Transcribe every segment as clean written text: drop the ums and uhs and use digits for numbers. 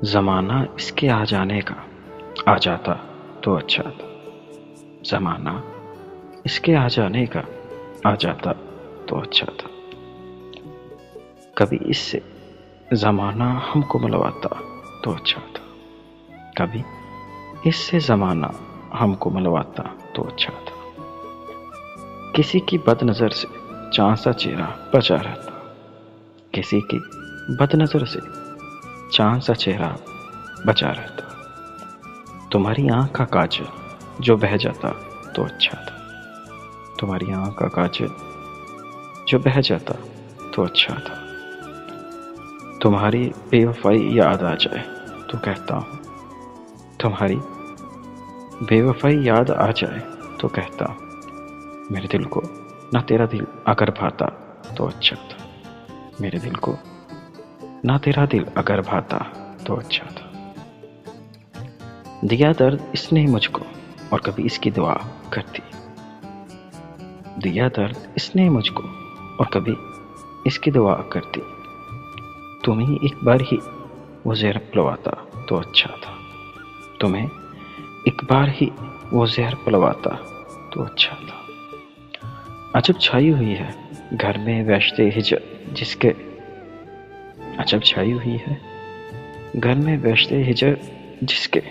ज़माना इसके आ जाने का आ जाता तो अच्छा था। ज़माना इसके आ जाने का आ जाता तो अच्छा था। कभी इससे ज़माना हमको मिलवाता तो अच्छा था। कभी इससे ज़माना हमको मिलवाता तो अच्छा था। किसी की बदनज़र से चाँद सा चेहरा बचा रहता। किसी की बदनज़र से चाँद सा चेहरा बचा रहता। तुम्हारी आँख का काजल जो बह जाता तो अच्छा था। तुम्हारी आँख का काजल जो बह जाता तो अच्छा था। तुम्हारी बेवफाई याद आ जाए तो कहता हूँ, तुम्हारी बेवफाई याद आ जाए तो कहता हूँ, मेरे दिल को ना तेरा दिल अगर भाता तो अच्छा था। मेरे दिल को ना तेरा दिल अगर भाता तो अच्छा था। दिया दर्द इसने मुझको और कभी इसकी दुआ करती। दिया दर्द इसने मुझको और कभी इसकी दुआ करती। तुम्हें एक बार ही वो ज़हर पिलवाता तो अच्छा था। तुम्हें एक बार ही वो ज़हर पिलवाता तो अच्छा था। अजब छाई हुई है घर में वहशते हिजर जिसके। अजब छाई हुई है घर में वहशते हिजर जिसके।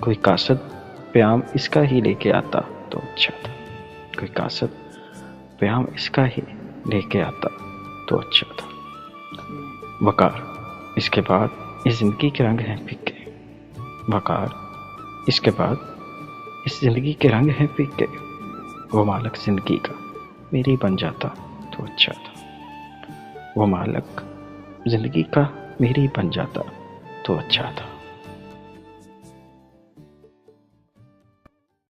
कोई कासद प्याम इसका ही लेके आता तो अच्छा था। कोई कासद प्याम इसका ही लेके आता तो अच्छा था। वकार इसके बाद इस जिंदगी के रंग हैं फीके। वकार इसके बाद इस जिंदगी के रंग हैं फीके। वो मालक जिंदगी का मेरी बन जाता तो अच्छा था। वो मालक जिंदगी का मेरी बन जाता तो अच्छा था।